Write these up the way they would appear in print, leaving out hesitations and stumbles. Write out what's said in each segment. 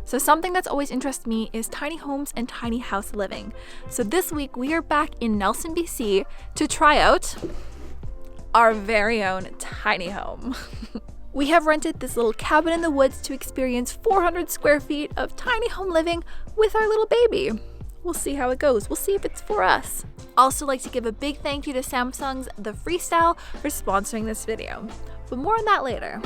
So something that's always interested me is tiny homes and tiny house living. So this week we are back in Nelson, BC to try out our very own tiny home. We have rented this little cabin in the woods to experience 400 square feet of tiny home living with our little baby. We'll see how it goes. We'll see if it's for us. Also like to give a big thank you to Samsung's The Freestyle for sponsoring this video. But more on that later.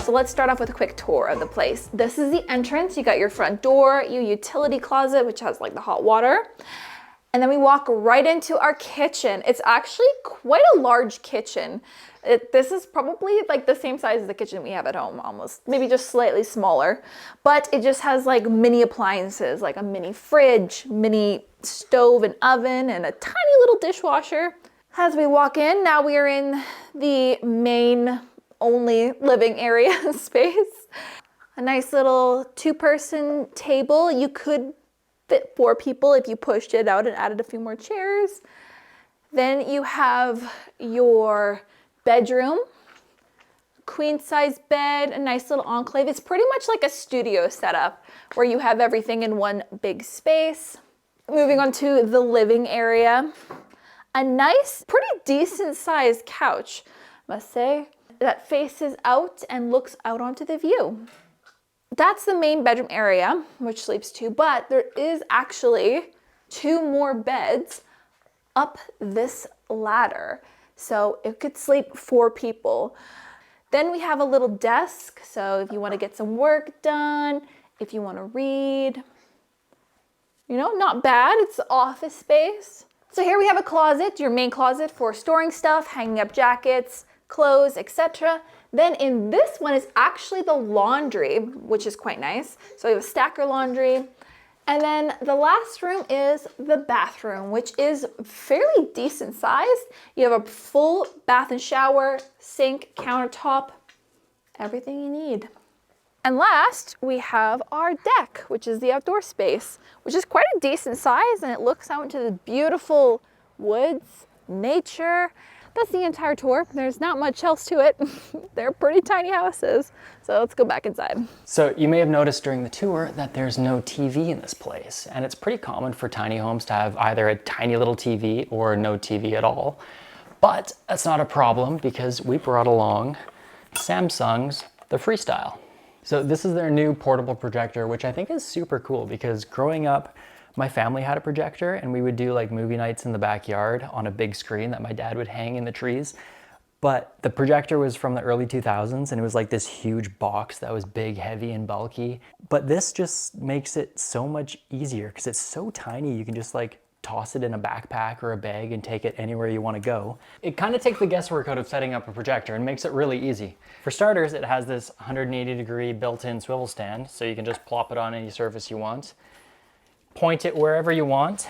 So let's start off with a quick tour of the place. This is the entrance. You got your front door, your utility closet, which has like the hot water. And then we walk right into our kitchen. It's actually quite a large kitchen. This is probably like the same size as the kitchen we have at home, almost, maybe just slightly smaller. But it just has like mini appliances, like a mini fridge, mini stove and oven, and a tiny little dishwasher. As we walk in, now we are in the main only living area space. A nice little 2-person table. You could fit 4 people if you pushed it out and added a few more chairs. Then you have your bedroom, queen size bed, a nice little enclave. It's pretty much like a studio setup where you have everything in one big space. Moving on to the living area. A nice, pretty decent sized couch, I must say, that faces out and looks out onto the view. That's the main bedroom area, which sleeps 2, but there is actually 2 more beds up this ladder. So it could sleep 4 people. Then we have a little desk. So if you want to get some work done, if you want to read, you know, not bad. It's office space. So here we have a closet, your main closet for storing stuff, hanging up jackets, clothes, etc. Then in this one is actually the laundry, which is quite nice. So we have a stacker laundry. And then the last room is the bathroom, which is fairly decent sized. You have a full bath and shower, sink, countertop, everything you need. And last, we have our deck, which is the outdoor space, which is quite a decent size, and it looks out into the beautiful woods, nature. That's the entire tour. There's not much else to it. They're pretty tiny houses. So let's go back inside. So you may have noticed during the tour that there's no TV in this place. And it's pretty common for tiny homes to have either a tiny little TV or no TV at all. But that's not a problem because we brought along Samsung's The Freestyle. So this is their new portable projector, which I think is super cool because growing up, my family had a projector and we would do like movie nights in the backyard on a big screen that my dad would hang in the trees. But the projector was from the early 2000s and it was like this huge box that was big, heavy, and bulky. But this just makes it so much easier because it's so tiny. You can just like toss it in a backpack or a bag and take it anywhere you want to go. It kind of takes the guesswork out of setting up a projector and makes it really easy. For starters, it has this 180-degree built-in swivel stand, so you can just plop it on any surface you want. Point it wherever you want,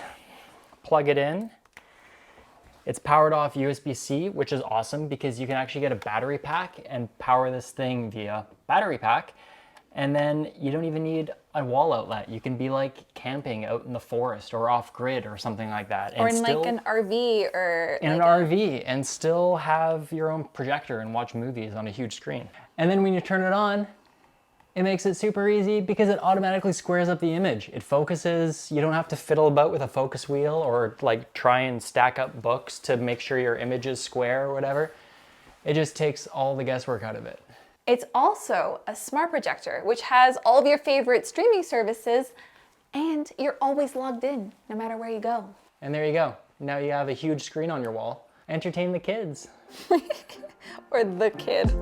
plug it in. It's powered off USB-C, which is awesome because you can actually get a battery pack and power this thing via battery pack. And then you don't even need a wall outlet. You can be like camping out in the forest or off grid or something like that. Or in like an RV or in an RV and still have your own projector and watch movies on a huge screen. And then when you turn it on, it makes it super easy because it automatically squares up the image. It focuses, you don't have to fiddle about with a focus wheel or like try and stack up books to make sure your image is square or whatever. It just takes all the guesswork out of it. It's also a smart projector, which has all of your favorite streaming services and you're always logged in no matter where you go. And there you go. Now you have a huge screen on your wall. Entertain the kids. Or the kid.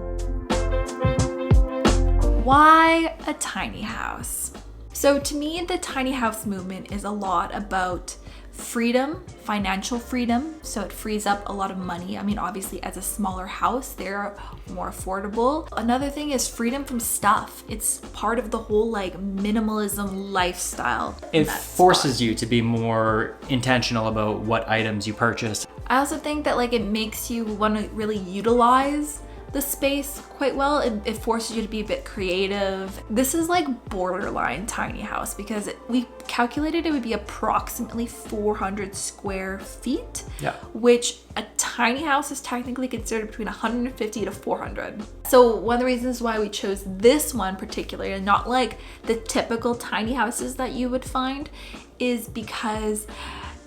Why a tiny house? So to me, the tiny house movement is a lot about freedom, financial freedom. So it frees up a lot of money. I mean, obviously as a smaller house, they're more affordable. Another thing is freedom from stuff. It's part of the whole like minimalism lifestyle. It forces you to be more intentional about what items you purchase. I also think that like it makes you want to really utilize the space quite well. It forces you to be a bit creative. This is like borderline tiny house because we calculated it would be approximately 400 square feet, yeah. Which a tiny house is technically considered between 150 to 400. So one of the reasons why we chose this one particularly, and not like the typical tiny houses that you would find, is because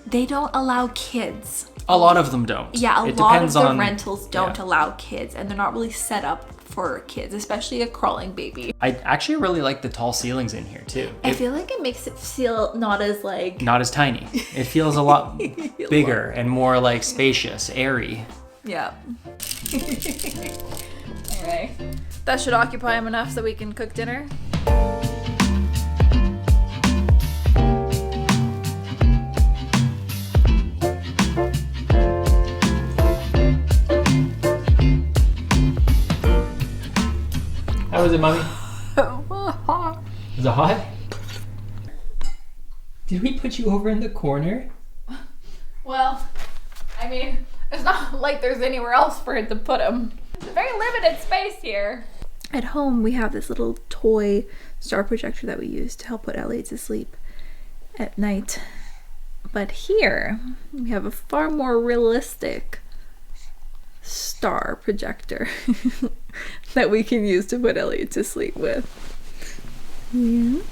they don't allow kids. A lot of them don't. Yeah, a lot of the rentals don't allow kids, and they're not really set up for kids, especially a crawling baby. I actually really like the tall ceilings in here too. I feel like it makes it feel not as tiny. It feels a lot bigger and more like spacious, airy. Yeah. Anyway, that should occupy him enough so we can cook dinner. How is it, Mommy? Is it hot? Did we put you over in the corner? Well, I mean, it's not like there's anywhere else for it to put him. It's a very limited space here. At home, we have this little toy star projector that we use to help put Elliot to sleep at night. But here, we have a far more realistic star projector that we can use to put Elliot to sleep with. Yeah.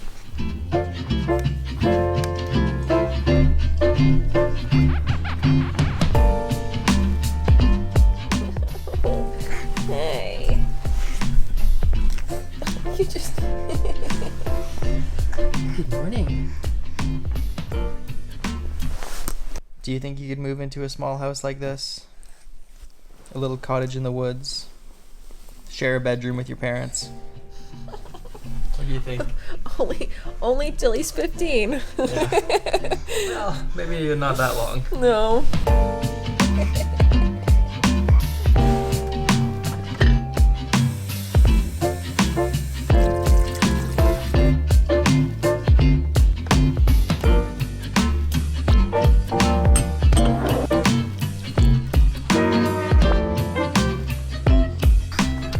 Hey. You just... Good morning. Do you think you could move into a small house like this? A little cottage in the woods? Share a bedroom with your parents? What do you think? Only till he's 15. Yeah. Well, maybe not that long. No.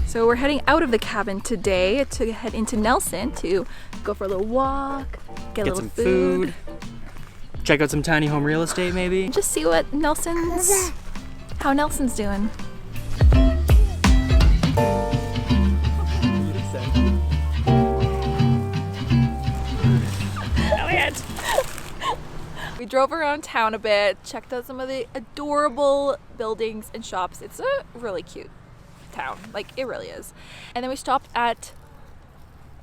So we're heading out of the cabin today to head into Nelson to go for a little walk, get a little some food. Check out some tiny home real estate maybe. Just see what how Nelson's doing. Elliot! We drove around town a bit, checked out some of the adorable buildings and shops. It's a really cute town, like it really is. And then we stopped at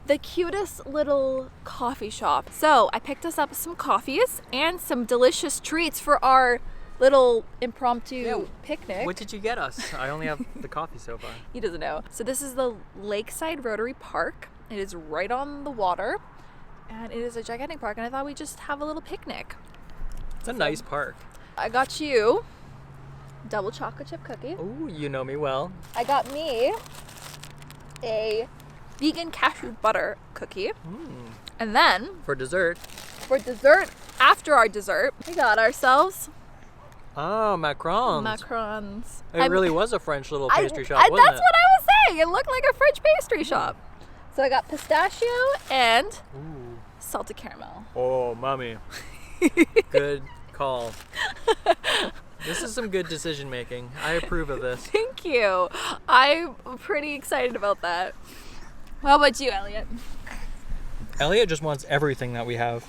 the cutest little coffee shop. So I picked us up some coffees and some delicious treats for our little impromptu picnic. What did you get us? I only have the coffee so far. He doesn't know. So this is the Lakeside Rotary Park. It is right on the water and it is a gigantic park, and I thought we'd just have a little picnic. It's a nice park. I got you double chocolate chip cookie. Oh, you know me well. I got me a vegan cashew butter cookie. And then For dessert. after our dessert, we got ourselves Oh, macarons. macarons. It really was a French little pastry shop, that's wasn't what I was saying. It looked like a French pastry shop. So I got pistachio and Ooh. salted caramel. Oh, mommy. Good call. This is some good decision making. I approve of this. Thank you. I'm pretty excited about that. How about you, Elliot? Elliot just wants everything that we have.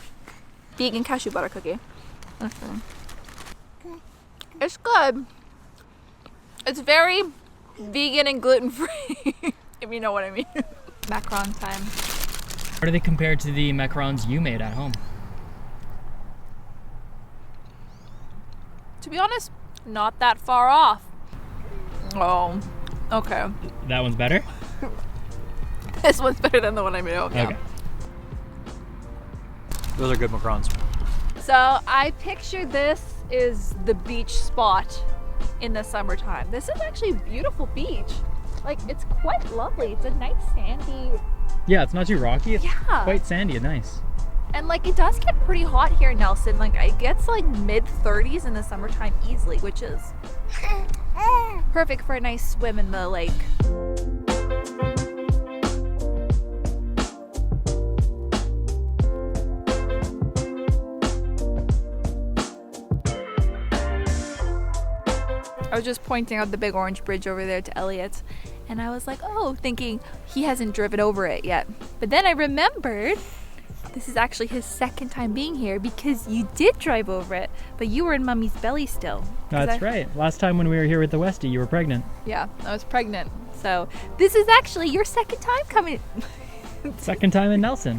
Vegan cashew butter cookie. It's good. It's very vegan and gluten-free, if you know what I mean. Macaron time. How do they compare to the macarons you made at home? To be honest, not that far off. Oh, okay. That one's better? This one's better than the one I made. Okay. Those are good macarons. So I picture this is the beach spot in the summertime. This is actually a beautiful beach. Like, it's quite lovely. It's a nice sandy, Yeah, it's not too rocky. It's Yeah. quite sandy and nice. and like it does get pretty hot here in Nelson. Like it gets like mid-30s in the summertime easily, which is perfect for a nice swim in the lake. I was just pointing out the big orange bridge over there to Elliot, and I was like, oh, thinking he hasn't driven over it yet. But then I remembered this is actually his second time being here because you did drive over it, but you were in Mummy's belly still. That's right. Last time when we were here with the Westie, you were pregnant. Yeah, I was pregnant. So this is actually your second time coming. Second time in Nelson.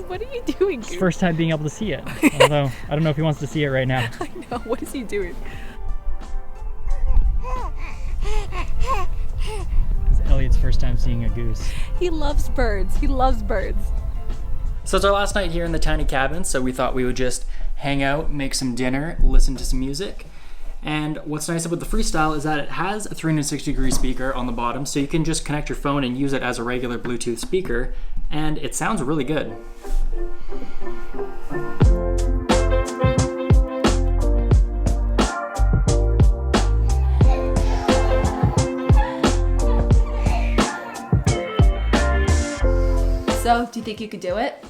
What are you doing, Goose? First time being able to see it. Although, I don't know if he wants to see it right now. I know, what is he doing? It's Elliot's first time seeing a goose. He loves birds. He loves birds. So it's our last night here in the tiny cabin, so we thought we would just hang out, make some dinner, listen to some music. And what's nice about the Freestyle is that it has a 360-degree speaker on the bottom, so you can just connect your phone and use it as a regular Bluetooth speaker, and it sounds really good. So, do you think you could do it?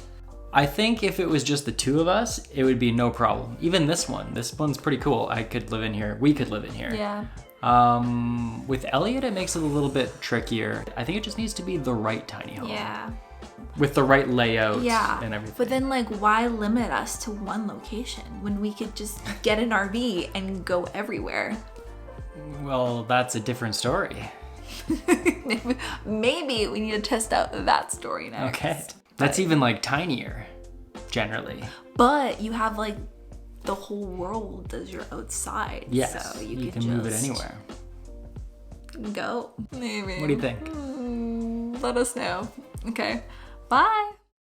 I think if it was just the two of us, it would be no problem. Even this one's pretty cool. I could live in here. We could live in here. Yeah. With Elliot, it makes it a little bit trickier. I think it just needs to be the right tiny home. Yeah. With the right layout Yeah. and everything. But then, like, why limit us to one location when we could just get an RV and go everywhere? Well, that's a different story. Maybe we need to test out that story next. Okay. That's even like tinier, generally. But you have like the whole world as your outside. Yes, So you can can move it just anywhere. Go. Maybe. What do you think? Let us know. Okay. Bye.